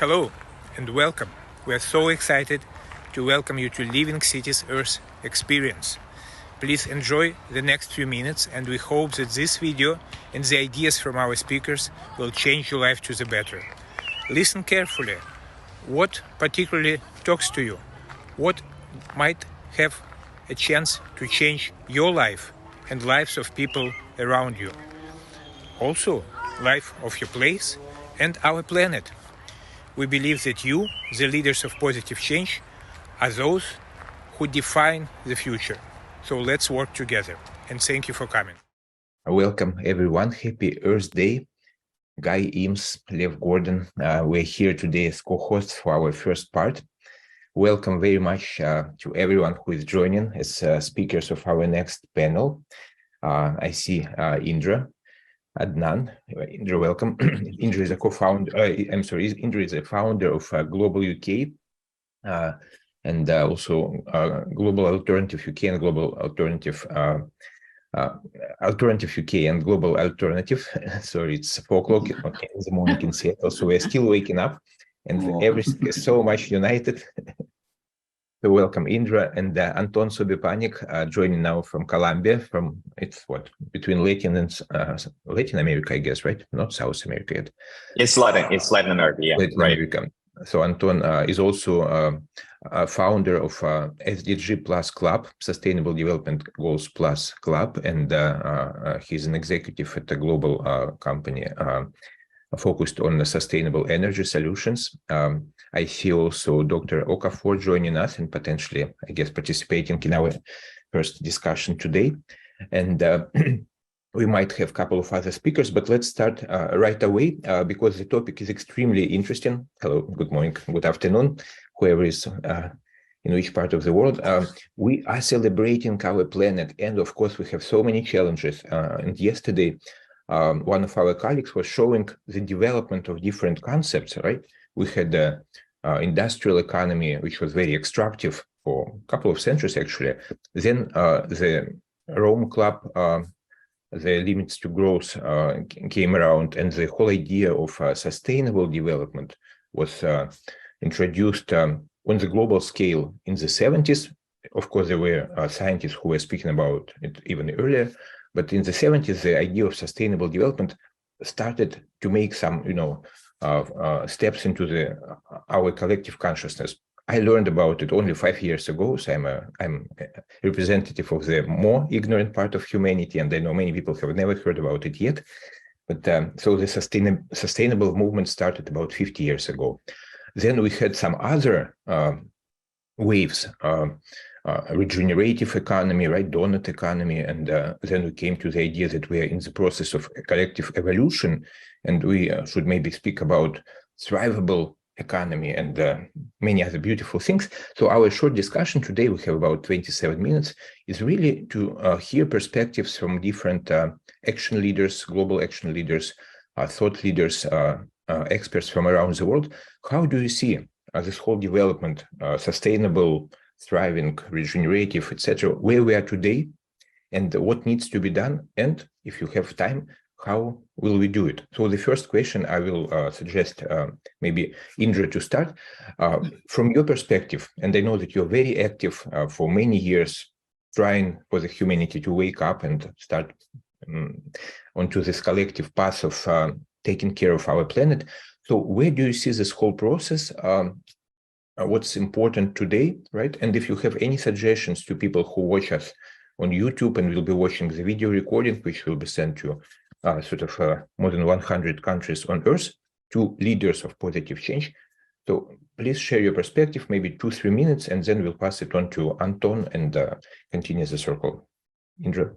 Hello and welcome. We are so excited to welcome you to Living Cities Earth experience. Please enjoy the next few minutes, and we hope that this video and the ideas from our speakers will change your life to the better. Listen carefully. What particularly talks to you? What might have a chance to change your life and lives of people around you? Also, life of your place and our planet. We believe that you, the leaders of positive change, are those who define the future. So let's work together. And thank you for coming. Welcome, everyone. Happy Earth Day. Guy Eames, Lev Gordon. We're here today as co-hosts for our first part. Welcome very much to everyone who is joining as speakers of our next panel. I see Indra. Adnan. Indra, welcome. Indra is a co-founder, Indra is a founder of Global UK and also Global Alternative UK and Global Alternative Alternative UK and Global Alternative. Sorry, it's 4 o'clock in the morning in Seattle, so we're still waking up and everything is so much united. So welcome, Indra, and Anton Sobepanik joining now from Colombia, from between Latin and Latin America, I guess, right? Not South America yet. It's Latin America, yeah. Latin America. So Anton is also a founder of SDG Plus Club, Sustainable Development Goals Plus Club, and he's an executive at a global company focused on the sustainable energy solutions. I see also Dr. Okafor joining us and potentially, I guess, participating in our first discussion today. And we might have a couple of other speakers, but let's start right away because the topic is extremely interesting. Hello, good morning, good afternoon, whoever is in which part of the world. We are celebrating our planet, and of course, we have so many challenges. And yesterday, one of our colleagues was showing the development of different concepts, right? We had the industrial economy, which was very extractive for a couple of centuries, actually. Then the Rome Club, the limits to growth came around, and the whole idea of sustainable development was introduced on the global scale in the 70s. Of course, there were scientists who were speaking about it even earlier. But in the 70s, the idea of sustainable development started to make some, steps into our collective consciousness. I learned about it only 5 years ago, so I'm a representative of the more ignorant part of humanity, and I know many people have never heard about it yet. But so the sustainable movement started about 50 years ago. Then we had some other waves. Regenerative economy, right, donut economy, and then we came to the idea that we are in the process of a collective evolution, and we should maybe speak about thrivable economy and many other beautiful things. So our short discussion today, we have about 27 minutes, is really to hear perspectives from different action leaders, global action leaders, thought leaders, experts from around the world. How do you see this whole development, sustainable, thriving, regenerative, etc., where we are today and what needs to be done, and if you have time, how will we do it? So the first question I will suggest maybe Indra to start. From your perspective, and I know that you're very active for many years trying for the humanity to wake up and start onto this collective path of taking care of our planet. So where do you see this whole process? What's important today, right? And if you have any suggestions to people who watch us on YouTube and will be watching the video recording, which will be sent to more than 100 countries on Earth, to leaders of positive change. So please share your perspective, maybe 2-3 minutes, and then we'll pass it on to Anton and continue the circle. Indra?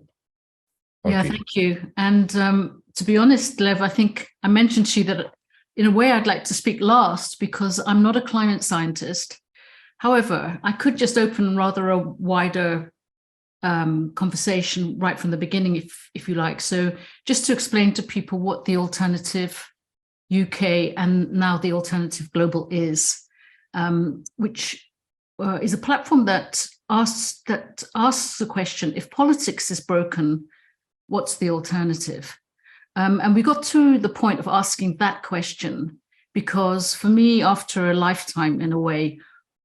Yeah, thank you. And to be honest, Lev, I think I mentioned to you that in a way, I'd like to speak last because I'm not a climate scientist. However, I could just open rather a wider conversation right from the beginning, if you like. So just to explain to people what the Alternative UK and now the Alternative Global is, which is a platform that asks the question, if politics is broken, what's the alternative? And we got to the point of asking that question because for me, after a lifetime in a way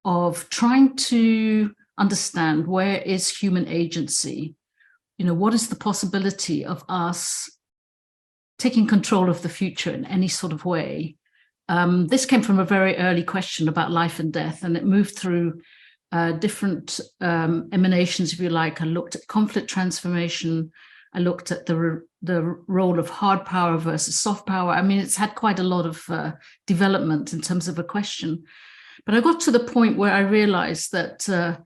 of trying to understand where is human agency, what is the possibility of us taking control of the future in any sort of way. This came from a very early question about life and death, and it moved through different emanations, if you like. I looked at conflict transformation. I looked at the role of hard power versus soft power. I mean, it's had quite a lot of development in terms of a question. But I got to the point where I realized that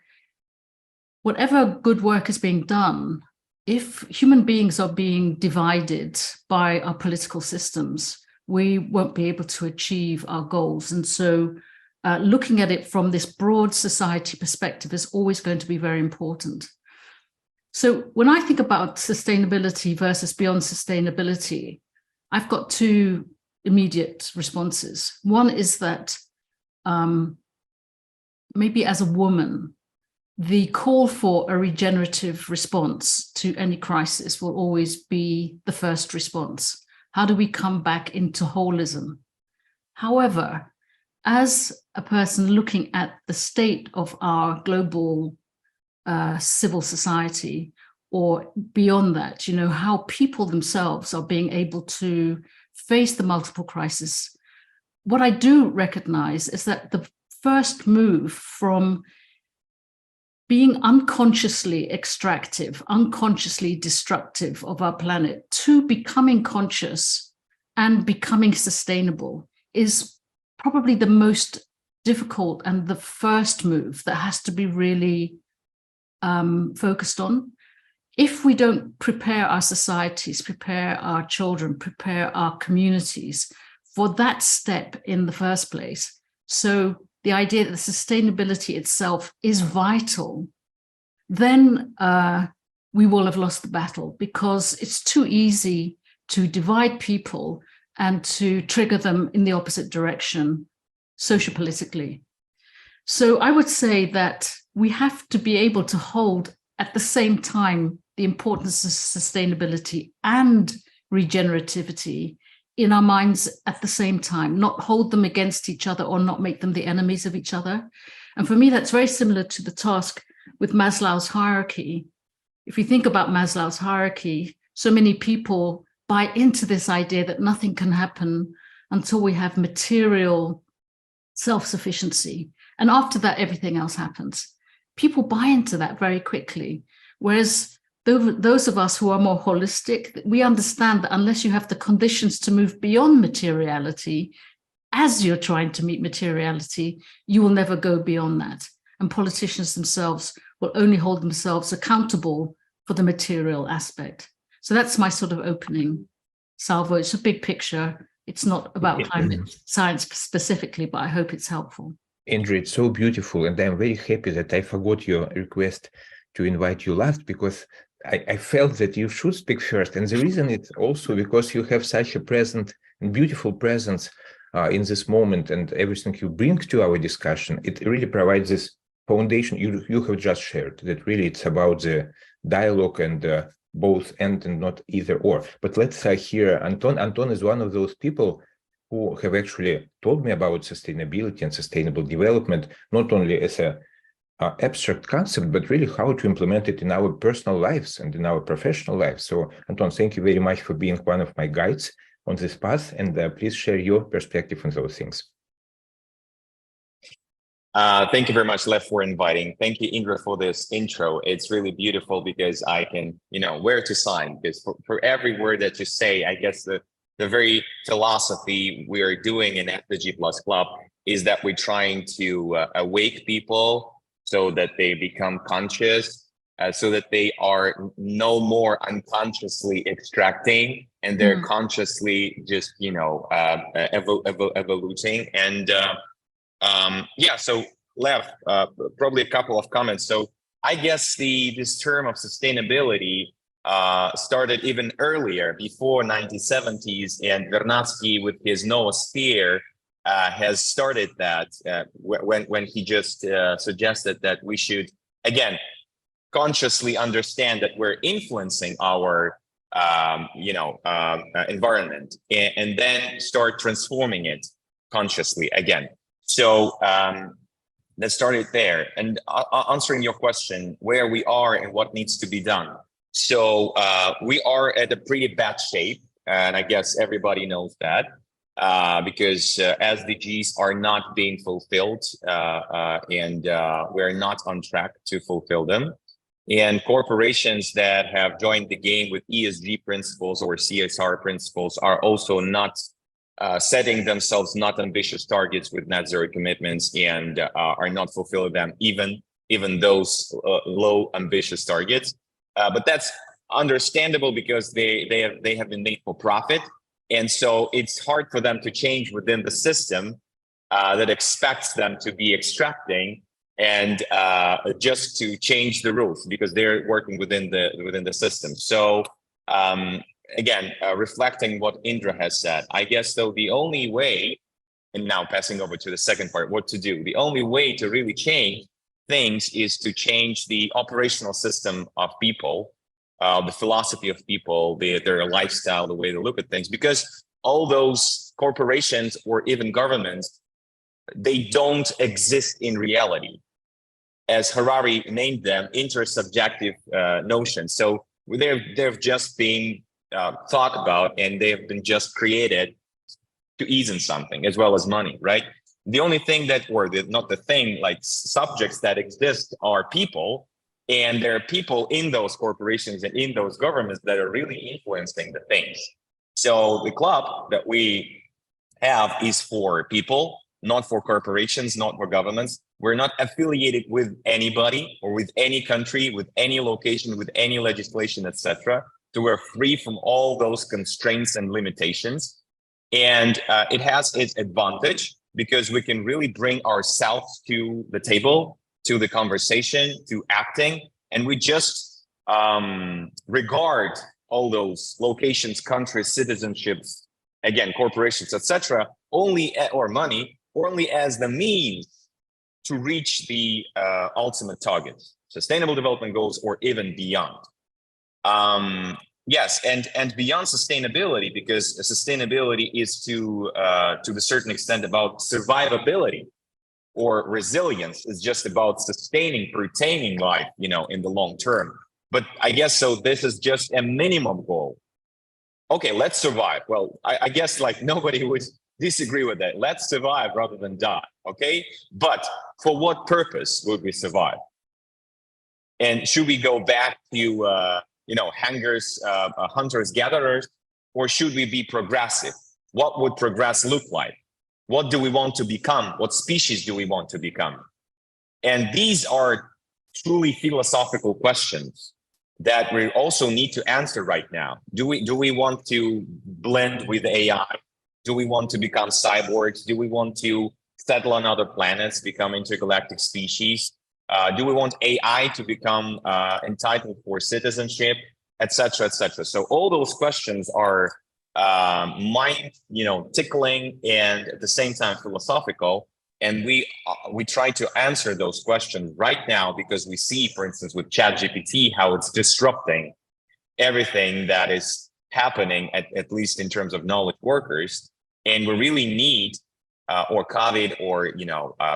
whatever good work is being done, if human beings are being divided by our political systems, we won't be able to achieve our goals. And so looking at it from this broad society perspective is always going to be very important. So when I think about sustainability versus beyond sustainability, I've got two immediate responses. One is that maybe as a woman, the call for a regenerative response to any crisis will always be the first response. How do we come back into holism? However, as a person looking at the state of our global civil society, or beyond that, how people themselves are being able to face the multiple crises, what I do recognize is that the first move from being unconsciously extractive, unconsciously destructive of our planet to becoming conscious and becoming sustainable is probably the most difficult and the first move that has to be really focused on. If we don't prepare our societies, prepare our children, prepare our communities for that step in the first place, so the idea that sustainability itself is vital, then we will have lost the battle, because it's too easy to divide people and to trigger them in the opposite direction sociopolitically. So I would say that we have to be able to hold at the same time the importance of sustainability and regenerativity in our minds at the same time, not hold them against each other or not make them the enemies of each other. And for me, that's very similar to the task with Maslow's hierarchy. If you think about Maslow's hierarchy, so many people buy into this idea that nothing can happen until we have material self-sufficiency. And after that, everything else happens. People buy into that very quickly. Whereas those of us who are more holistic, we understand that unless you have the conditions to move beyond materiality, as you're trying to meet materiality, you will never go beyond that. And politicians themselves will only hold themselves accountable for the material aspect. So that's my sort of opening salvo. It's a big picture. It's not about climate science specifically, but I hope it's helpful. Andrew, it's so beautiful. And I'm very happy that I forgot your request to invite you last, because I felt that you should speak first. And the reason is also because you have such a present and beautiful presence in this moment, and everything you bring to our discussion, it really provides this foundation you have just shared, that really it's about the dialogue and both and not either or. But let's hear Anton. Anton is one of those people who have actually told me about sustainability and sustainable development, not only as a abstract concept, but really how to implement it in our personal lives and in our professional lives. So, Anton, thank you very much for being one of my guides on this path, and please share your perspective on those things. Thank you very much, Lev, for inviting. Thank you, Indra, for this intro. It's really beautiful because I can, where to sign. Because for every word that you say, I guess the very philosophy we are doing in FDG Plus Club is that we're trying to awake people so that they become conscious, so that they are no more unconsciously extracting, and they're consciously just, evoluting. And yeah, so Lev, probably a couple of comments. So I guess this term of sustainability started even earlier, before 1970s, and Vernadsky with his noosphere has started that when he just suggested that we should, again, consciously understand that we're influencing our environment, and then start transforming it. consciously again. So let's start it there. And answering your question, where we are and what needs to be done. So we are at a pretty bad shape, and I guess everybody knows that, because SDGs are not being fulfilled, and we're not on track to fulfill them. And corporations that have joined the game with ESG principles or CSR principles are also not setting themselves not ambitious targets with net zero commitments, and are not fulfilling them, even those low ambitious targets. But that's understandable because they have been made for profit, and so it's hard for them to change within the system that expects them to be extracting and just to change the rules because they're working within the system. So again, reflecting what Indra has said, I guess though the only way, and now passing over to the second part, what to do, the only way to really change things is to change the operational system of people, the philosophy of people, their lifestyle, the way they look at things, because all those corporations or even governments, they don't exist in reality. As Harari named them, intersubjective notions. So they've just been thought about, and they have been just created to ease in something as well as money, right? The only thing that, or not the thing, like subjects that exist are people, and there are people in those corporations and in those governments that are really influencing the things. So the club that we have is for people, not for corporations, not for governments. We're not affiliated with anybody or with any country, with any location, with any legislation, etc. So we're free from all those constraints and limitations. And it has its advantage because we can really bring ourselves to the table, to the conversation, to acting. And we just regard all those locations, countries, citizenships, again, corporations, etc., only or money, only as the means to reach the ultimate targets, sustainable development goals, or even beyond. Yes, and beyond sustainability, because sustainability is to a certain extent about survivability, or resilience is just about sustaining, retaining life, in the long term. But I guess so. This is just a minimum goal. Okay, let's survive. Well, I guess like nobody would disagree with that. Let's survive rather than die. Okay, but for what purpose would we survive? And should we go back to hangers, hunters, gatherers, or should we be progressive? What would progress look like? What do we want to become? What species do we want to become? And these are truly philosophical questions that we also need to answer right now. Do we want to blend with AI? Do we want to become cyborgs? Do we want to settle on other planets, become intergalactic species? Do we want AI to become entitled for citizenship, etc., etc.? So all those questions are mind, tickling, and at the same time philosophical. And we try to answer those questions right now because we see, for instance, with ChatGPT, how it's disrupting everything that is happening, at least in terms of knowledge workers. And we really need, or COVID, or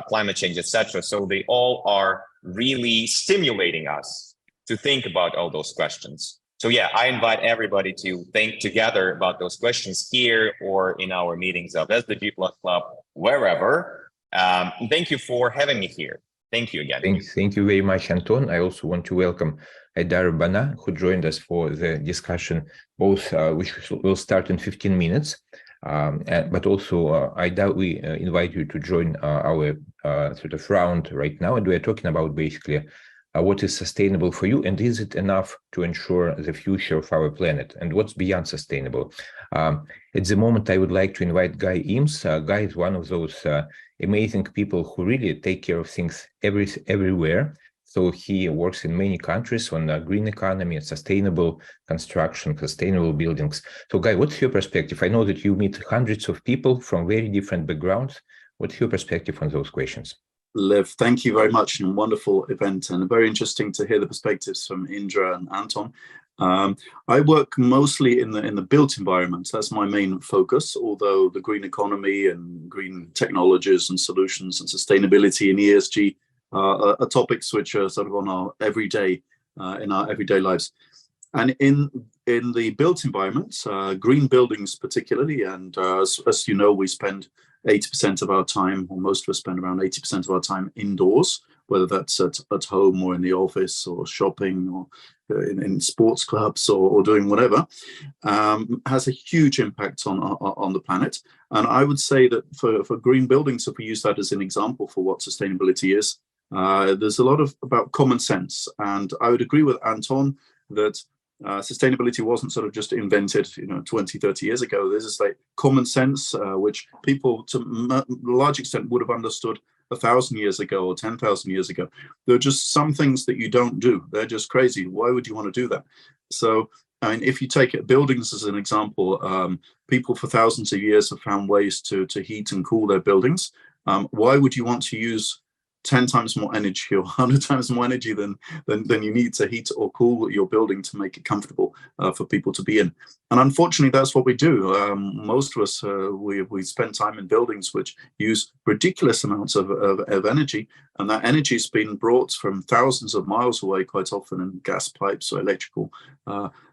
climate change, etc. So they all are really stimulating us to think about all those questions. So yeah, I invite everybody to think together about those questions here or in our meetings of SDG Plus Club, wherever. Thank you for having me here. Thank you again. Thank you very much, Anton. I also want to welcome Aidar Bana, who joined us for the discussion, both which will start in 15 minutes. But also, Aidar, we invite you to join our sort of round right now. And we're talking about basically what is sustainable for you, and is it enough to ensure the future of our planet, and what's beyond sustainable. At the moment, I would like to invite Guy Eames. Guy is one of those amazing people who really take care of things everywhere. So he works in many countries on green economy and sustainable construction, sustainable buildings. So Guy, what's your perspective? I know that you meet hundreds of people from very different backgrounds. What's your perspective on those questions? Lev, thank you very much, and wonderful event, and very interesting to hear the perspectives from Indra and Anton. I work mostly in the built environment. That's my main focus, although the green economy and green technologies and solutions and sustainability and ESG are topics which are sort of on our everyday, in our everyday lives. And in the built environment, green buildings particularly, and as you know, we spend 80% of our time, or most of us spend around 80% of our time indoors, whether that's at home or in the office or shopping or in sports clubs or doing whatever, has a huge impact on the planet. And I would say that for green buildings, if we use that as an example for what sustainability is, there's a lot about common sense. And I would agree with Anton that sustainability wasn't sort of just invented, 20, 30 years ago. There's this like common sense, which people to a large extent would have understood 1,000 years ago or 10,000 years ago. There are just some things that you don't do. They're just crazy. Why would you want to do that? So, I mean, if you take buildings as an example, people for thousands of years have found ways to heat and cool their buildings. Why would you want to use 10 times more energy or 100 times more energy than you need to heat or cool your building to make it comfortable for people to be in? And unfortunately, that's what we do. Most of us, we spend time in buildings which use ridiculous amounts of energy, and that energy has been brought from thousands of miles away, quite often in gas pipes or electrical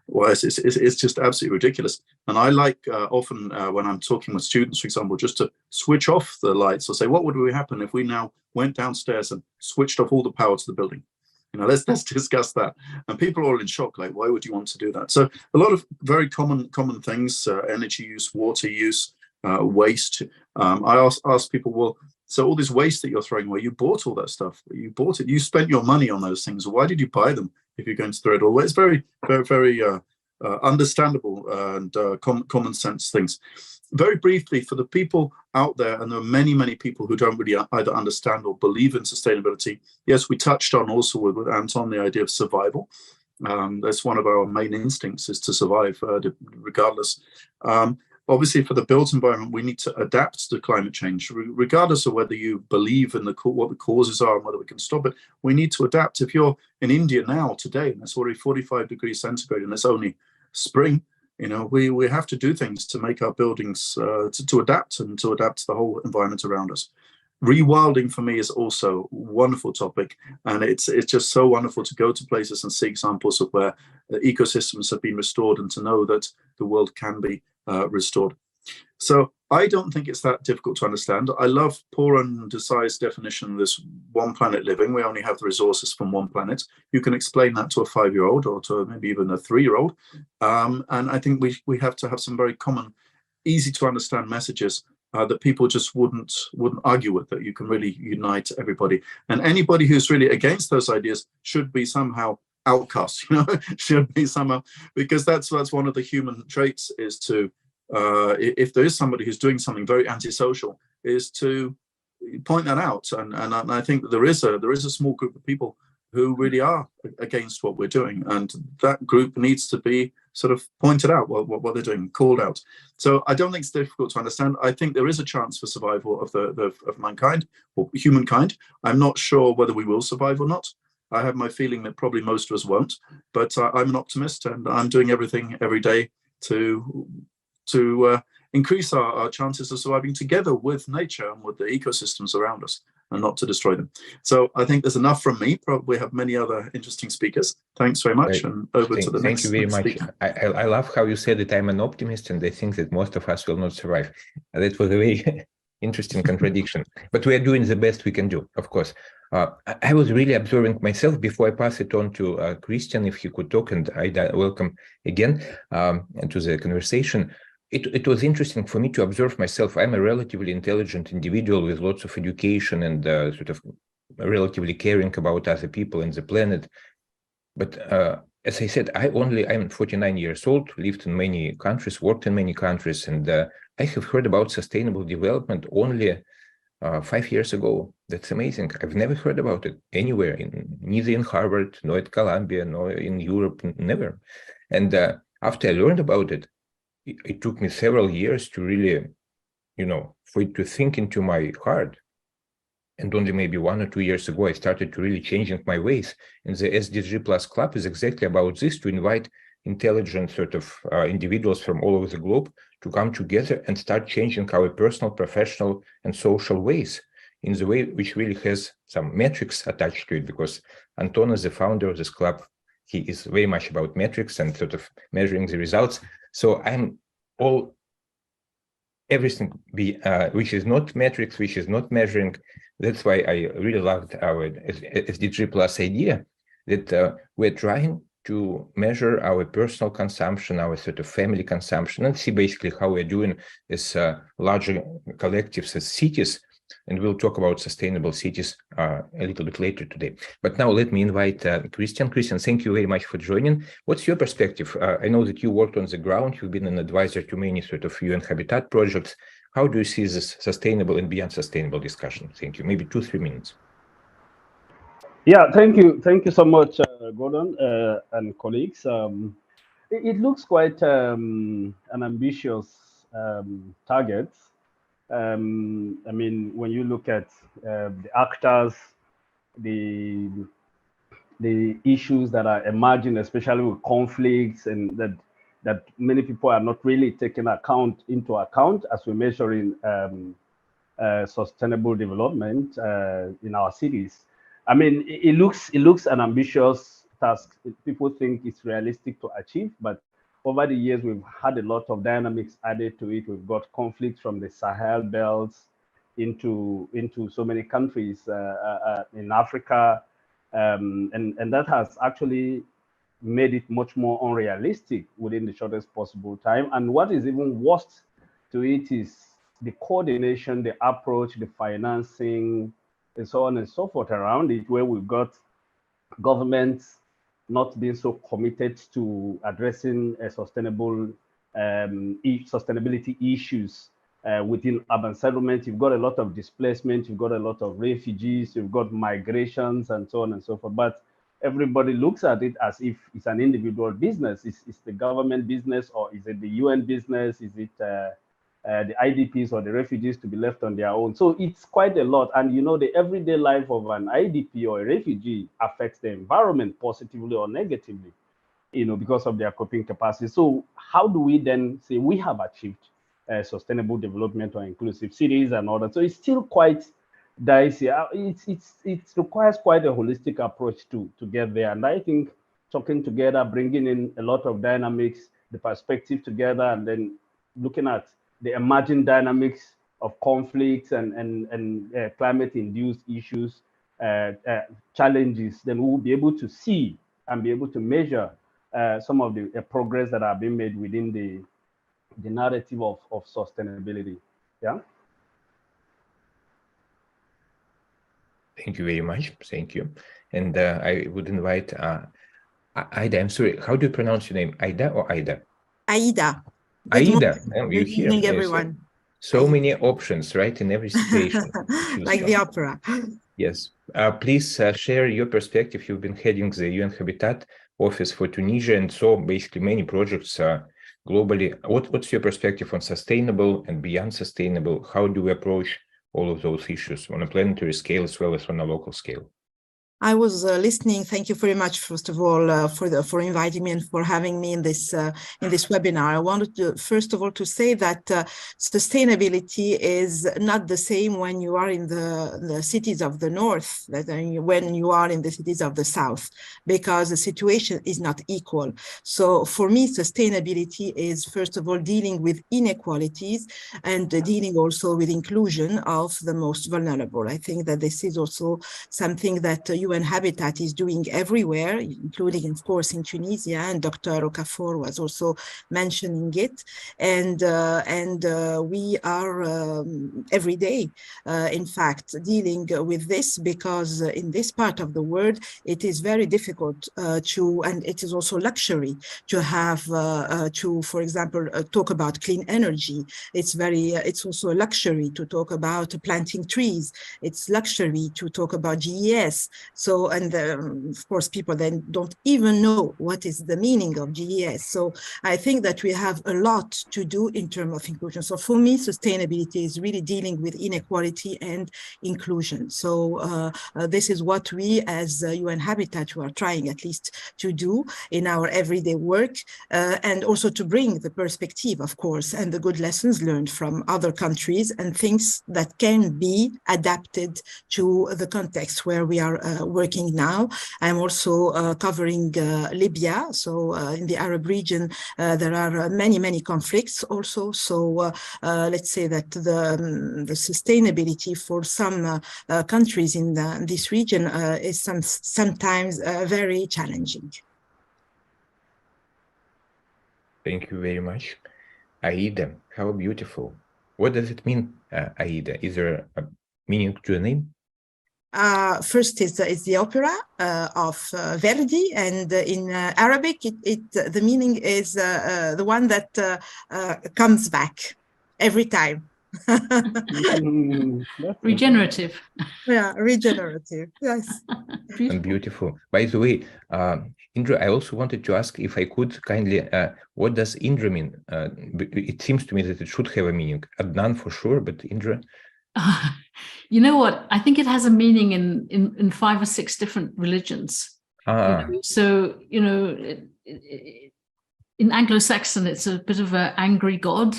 wires. It's just absolutely ridiculous. And I like often when I'm talking with students, for example, just to switch off the lights or say, what would happen if we now went downstairs and switched off all the power to the building? Let's discuss that. And people are all in shock, like, why would you want to do that? So a lot of very common things, energy use, water use, waste. I ask people, well, so all this waste that you're throwing away, you bought all that stuff. You bought it. You spent your money on those things. Why did you buy them if you're going to throw it all away? It's very, very, very understandable and common sense things. Very briefly, for the people out there, and there are many, many people who don't really either understand or believe in sustainability. Yes, we touched on also with Anton the idea of survival. That's one of our main instincts, is to survive regardless. Obviously, for the built environment, we need to adapt to climate change, regardless of whether you believe in what the causes are and whether we can stop it. We need to adapt. If you're in India now, today, and it's already 45 degrees centigrade, and it's only spring, we have to do things to make our buildings to adapt and to adapt to the whole environment around us. Rewilding for me is also a wonderful topic, and it's just so wonderful to go to places and see examples of where ecosystems have been restored and to know that the world can be restored. So I don't think it's that difficult to understand. I love Pooran Desai's definition of this one planet living. We only have the resources from one planet. You can explain that to a 5-year-old or to maybe even a 3-year-old. And I think we have to have some very common, easy to understand messages that people just wouldn't argue with, that you can really unite everybody. And anybody who's really against those ideas should be somehow outcast, should be somehow, because that's one of the human traits, is to if there is somebody who's doing something very antisocial, is to point that out. And I think that there is a small group of people who really are against what we're doing, and that group needs to be sort of pointed out what they're doing, called out. So I don't think it's difficult to understand. I think there is a chance for survival of mankind or humankind. I'm not sure whether we will survive or not. I have my feeling that probably most of us won't, but I'm an optimist, and I'm doing everything every day to increase our chances of surviving together with nature and with the ecosystems around us, and not to destroy them. So I think there's enough from me. Probably have many other interesting speakers. Thanks very much, and over to the next speaker. Thank you very much. I love how you said that I'm an optimist, and I think that most of us will not survive. That was a very interesting contradiction. But we are doing the best we can do, of course. I was really observing myself before I pass it on to Christian, if he could talk, and I welcome again to the conversation. It was interesting for me to observe myself. I'm a relatively intelligent individual with lots of education and sort of relatively caring about other people and the planet. But as I said, I'm 49 years old, lived in many countries, worked in many countries, and I have heard about sustainable development only 5 years ago. That's amazing. I've never heard about it anywhere, neither in Harvard, nor at Columbia, nor in Europe, never. And after I learned about it, it took me several years to really, for it to sink into my heart. And only maybe 1 or 2 years ago, I started to really changing my ways. And the SDG Plus Club is exactly about this, to invite intelligent sort of individuals from all over the globe to come together and start changing our personal, professional, and social ways in the way which really has some metrics attached to it, because Anton, as the founder of this club, he is very much about metrics and sort of measuring the results. So I'm all everything which is not metrics, which is not measuring. That's why I really loved our SDG Plus idea, that we're trying to measure our personal consumption, our sort of family consumption, and see basically how we're doing as larger collectives, as cities. And we'll talk about sustainable cities a little bit later today. But now let me invite Christian. Christian, thank you very much for joining. What's your perspective? I know that you worked on the ground. You've been an advisor to many sort of UN Habitat projects. How do you see this sustainable and beyond sustainable discussion? Thank you. Maybe 2-3 minutes. Yeah, thank you. Thank you so much, Gordon and colleagues. It looks quite an ambitious target. I mean, when you look at the actors, the issues that are emerging, especially with conflicts, and that many people are not really taking into account as we're measuring sustainable development in our cities. I mean, it looks an ambitious task. People think it's realistic to achieve, but over the years, we've had a lot of dynamics added to it. We've got conflicts from the Sahel belts into so many countries in Africa, and that has actually made it much more unrealistic within the shortest possible time. And what is even worse to it is the coordination, the approach, the financing, and so on and so forth around it, where we've got governments not being so committed to addressing sustainability issues within urban settlements. You've got a lot of displacement, you've got a lot of refugees, you've got migrations, and so on and so forth. But everybody looks at it as if it's an individual business. Is the government business, or is it the UN business? Is it the IDPs or the refugees to be left on their own? So it's quite a lot. And you know, the everyday life of an IDP or a refugee affects the environment positively or negatively, you know, because of their coping capacity. So how do we then say we have achieved sustainable development or inclusive cities and all that? So it's still quite dicey. It requires quite a holistic approach to get there. And I think talking together, bringing in a lot of dynamics, the perspective together, and then looking at the emerging dynamics of conflicts and climate-induced issues, challenges, then we will be able to see and be able to measure some of the progress that are being made within the narrative of sustainability. Yeah. Thank you very much. Thank you. And I would invite Aida. I'm sorry, how do you pronounce your name? Aida or Aida? Aida. Aida, you Good hear? evening, everyone. So many options, right, in every situation. Like the opera. Yes. Please share your perspective. You've been heading the UN Habitat Office for Tunisia, and so basically many projects globally. What's your perspective on sustainable and beyond sustainable? How do we approach all of those issues on a planetary scale as well as on a local scale? I was listening. Thank you very much, first of all, for inviting me and for having me in this webinar. I wanted to, first of all, to say that sustainability is not the same when you are in the cities of the north that when you are in the cities of the south, because the situation is not equal. So for me, sustainability is, first of all, dealing with inequalities and dealing also with inclusion of the most vulnerable. I think that this is also something that UN Habitat is doing everywhere, including, of course, in Tunisia, and Dr. Okafor was also mentioning it. And we are every day, in fact, dealing with this, because in this part of the world, it is very difficult and it is also luxury to have, for example, talk about clean energy. It's also a luxury to talk about planting trees. It's luxury to talk about GES. So, and of course, people then don't even know what is the meaning of GES. So I think that we have a lot to do in terms of inclusion. So for me, sustainability is really dealing with inequality and inclusion. So this is what we as UN Habitat are trying at least to do in our everyday work, and also to bring the perspective, of course, and the good lessons learned from other countries and things that can be adapted to the context where we are working now. I'm also covering Libya. So in the Arab region, there are many conflicts also. So let's say that the sustainability for some countries in this region is sometimes very challenging. Thank you very much. Aida, how beautiful. What does it mean, Aida? Is there a meaning to the name? First is the opera of Verdi, and in Arabic, the meaning is the one that comes back every time. Regenerative. Yeah, regenerative. Yes. Beautiful. And beautiful. By the way, Indra, I also wanted to ask if I could kindly, what does Indra mean? It seems to me that it should have a meaning. Adnan for sure, but Indra? You know what? I think it has a meaning in 5 or 6 different religions. So, in Anglo-Saxon, it's a bit of an angry god.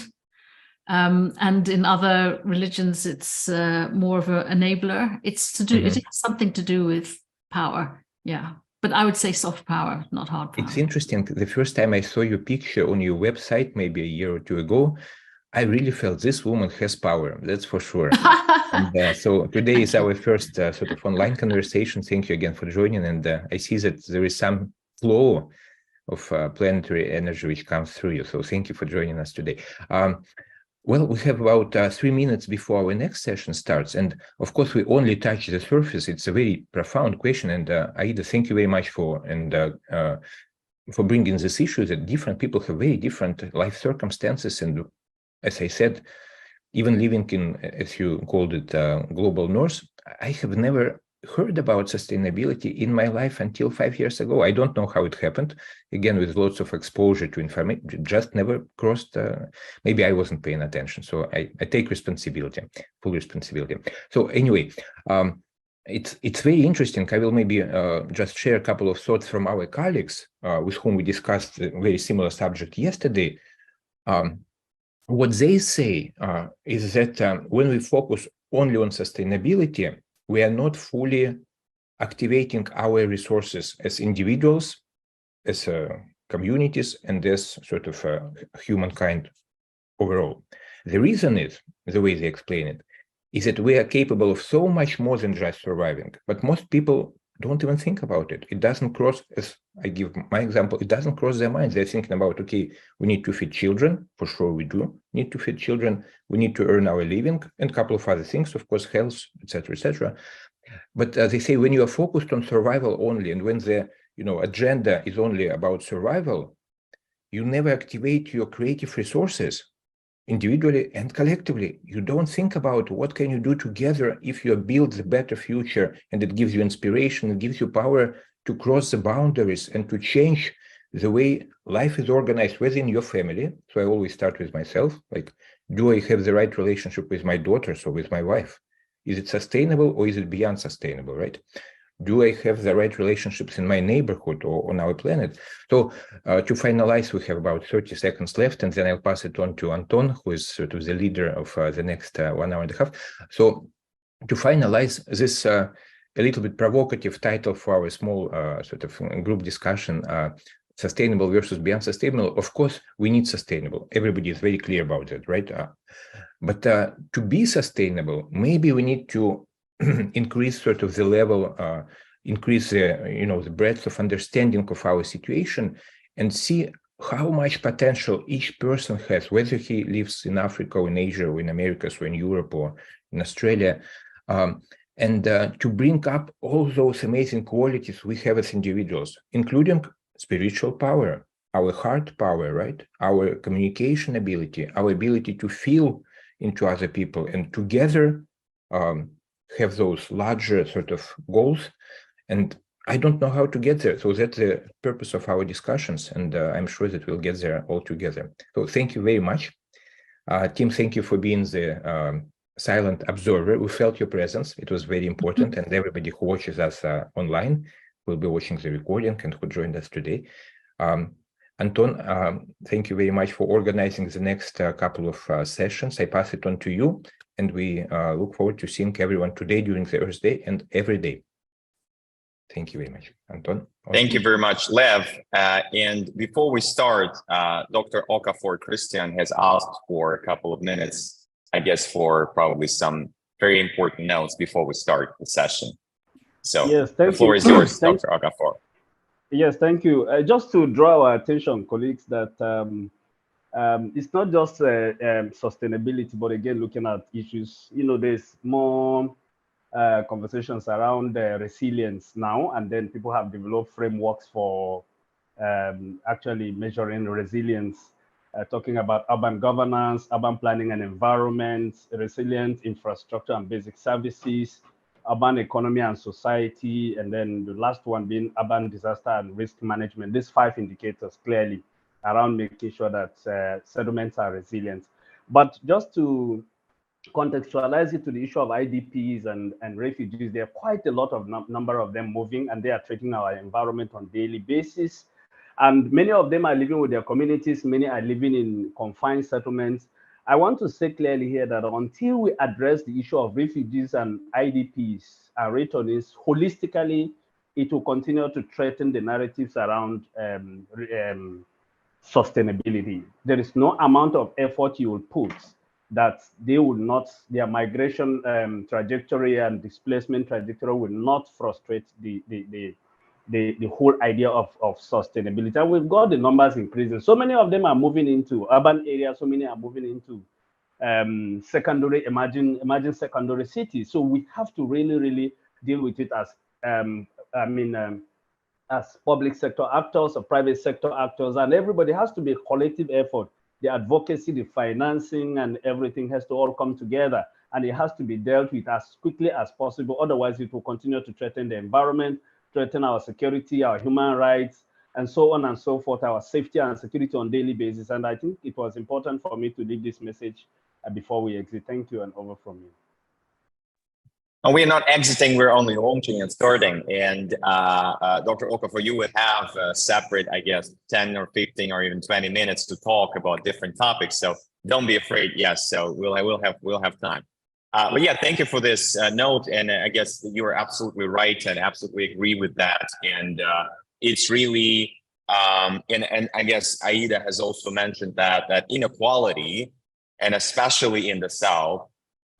And in other religions, it's more of an enabler. It's to do. It has something to do with power. Yeah. But I would say soft power, not hard power. It's interesting. The first time I saw your picture on your website, maybe a year or two ago, I really felt this woman has power. That's for sure. And so today is our first sort of online conversation. Thank you again for joining. And I see that there is some flow of planetary energy which comes through you. So thank you for joining us today. Well, we have about 3 minutes before our next session starts. And of course, we only touch the surface. It's a very profound question. And Aida, thank you very much for bringing this issue that different people have very different life circumstances. And as I said, even living in, as you called it, global north, I have never heard about sustainability in my life until 5 years ago. I don't know how it happened. Again, with lots of exposure to information, just never crossed. Maybe I wasn't paying attention. So I take responsibility, full responsibility. So anyway, it's very interesting. I will maybe just share a couple of thoughts from our colleagues with whom we discussed a very similar subject yesterday. What they say is that when we focus only on sustainability, we are not fully activating our resources as individuals, as communities, and as sort of humankind overall. The reason is, the way they explain it, is that we are capable of so much more than just surviving. But most people don't even think about it. It doesn't cross, as I give my example, it doesn't cross their minds. They're thinking about, okay, we need to feed children. For sure we do need to feed children. We need to earn our living and a couple of other things, of course, health, etc., etc. But they say when you are focused on survival only, and when the agenda is only about survival, you never activate your creative resources individually and collectively. You don't think about what can you do together if you build the better future, and it gives you inspiration, it gives you power to cross the boundaries and to change the way life is organized within your family. So I always start with myself, like, do I have the right relationship with my daughters or with my wife? Is it sustainable or is it beyond sustainable, right? Do I have the right relationships in my neighborhood or on our planet? So to finalize, we have about 30 seconds left, and then I'll pass it on to Anton, who is sort of the leader of the next 1 hour and a half. So to finalize this a little bit provocative title for our small sort of group discussion, sustainable versus beyond sustainable. Of course, we need sustainable. Everybody is very clear about that, right? But to be sustainable, maybe we need to increase sort of the level, increase the breadth of understanding of our situation, and see how much potential each person has, whether he lives in Africa or in Asia or in Americas or in Europe or in Australia, and to bring up all those amazing qualities we have as individuals, including spiritual power, our heart power, right? Our communication ability, our ability to feel into other people, and together have those larger sort of goals. And I don't know how to get there. So that's the purpose of our discussions. And I'm sure that we'll get there all together. So thank you very much. Tim, thank you for being the silent observer. We felt your presence. It was very important. And everybody who watches us online will be watching the recording and who joined us today. Anton, thank you very much for organizing the next couple of sessions. I pass it on to you. And we look forward to seeing everyone today during the Earth Day and every day. Thank you very much, Anton. Thank you very much, Lev. And before we start, Dr. Okafor Christian has asked for a couple of minutes, I guess, for probably some very important notes before we start the session. So yes, the floor is yours, Dr. Okafor. Yes, thank you. Just to draw our attention, colleagues, that it's not just sustainability, but again, looking at issues, there's more conversations around resilience now, and then people have developed frameworks for actually measuring resilience, talking about urban governance, urban planning and environment, resilient infrastructure and basic services, urban economy and society, and then the last one being urban disaster and risk management. These 5 indicators clearly around making sure that settlements are resilient. But just to contextualize it to the issue of IDPs and refugees, there are quite a lot of number of them moving, and they are threatening our environment on a daily basis. And many of them are living with their communities. Many are living in confined settlements. I want to say clearly here that until we address the issue of refugees and IDPs and returnees holistically, it will continue to threaten the narratives around sustainability. There is no amount of effort you will put that they will not, their migration trajectory and displacement trajectory will not frustrate the whole idea of sustainability. And we've got the numbers increasing. So many of them are moving into urban areas. So many are moving into secondary, emerging secondary cities. So we have to really deal with it as, as public sector actors or private sector actors, and everybody has to be a collective effort. The advocacy, the financing, and everything has to all come together, and it has to be dealt with as quickly as possible. Otherwise, it will continue to threaten the environment, threaten our security, our human rights, and so on and so forth, our safety and security on a daily basis. And I think it was important for me to leave this message before we exit. Thank you, and over from you. And we're not exiting, we're only launching and starting. And Dr. Okafor, you would have a separate, I guess, 10 or 15 or even 20 minutes to talk about different topics. So don't be afraid. Yes, so we'll have time. But yeah, thank you for this note. And I guess you are absolutely right and absolutely agree with that. And it's really, and I guess Aida has also mentioned that inequality, and especially in the South,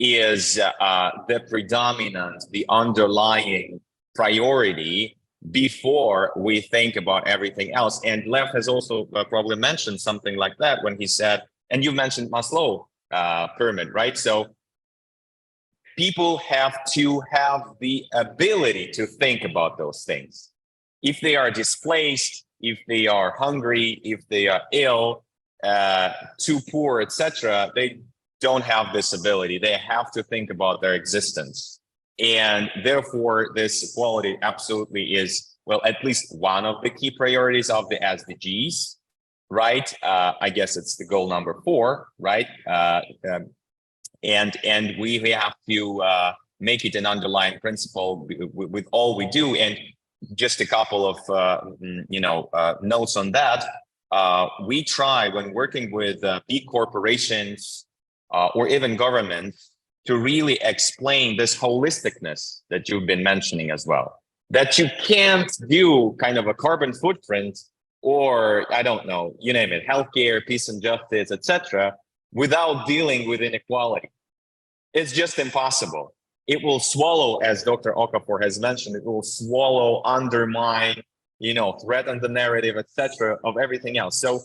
is the predominant, the underlying priority before we think about everything else. And Lev has also probably mentioned something like that when he said, and you mentioned Maslow pyramid, right? So people have to have the ability to think about those things. If they are displaced, if they are hungry, if they are ill, too poor, etc., they don't have this ability. They have to think about their existence. And therefore, this equality absolutely is, well, at least one of the key priorities of the SDGs, right? I guess it's the goal number 4, right? And we have to make it an underlying principle with all we do. And just a couple of notes on that. We try, when working with big corporations or even governments, to really explain this holisticness that you've been mentioning as well. That you can't do kind of a carbon footprint, or I don't know, you name it, healthcare, peace and justice, etc., without dealing with inequality. It's just impossible. It will swallow, as Dr. Okafor has mentioned, it will swallow, undermine, threaten the narrative, etc., of everything else. So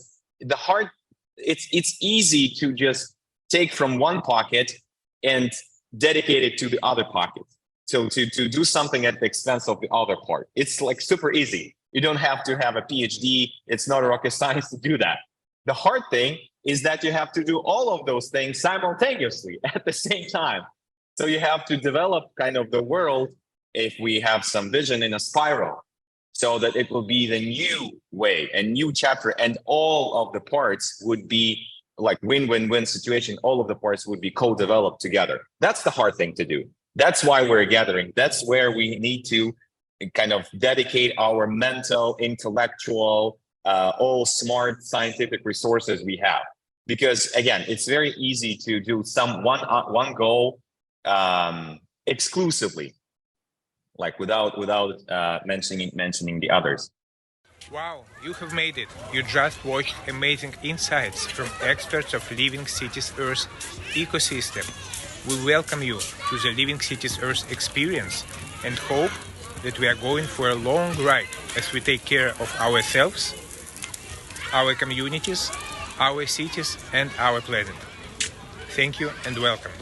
it's easy to just take from one pocket and dedicate it to the other pocket. So to do something at the expense of the other part. It's like super easy. You don't have to have a PhD. It's not rocket science to do that. The hard thing is that you have to do all of those things simultaneously at the same time. So you have to develop kind of the world if we have some vision in a spiral, so that it will be the new way, a new chapter, and all of the parts would be like win-win-win situation. All of the parts would be co-developed together. That's the hard thing to do. That's why we're gathering. That's where we need to kind of dedicate our mental, intellectual, all smart scientific resources we have. Because again, it's very easy to do one goal exclusively, like without mentioning the others. Wow, you have made it. You just watched amazing insights from experts of Living Cities Earth ecosystem. We welcome you to the Living Cities Earth experience and hope that we are going for a long ride as we take care of ourselves, our communities, our cities, and our planet. Thank you and welcome.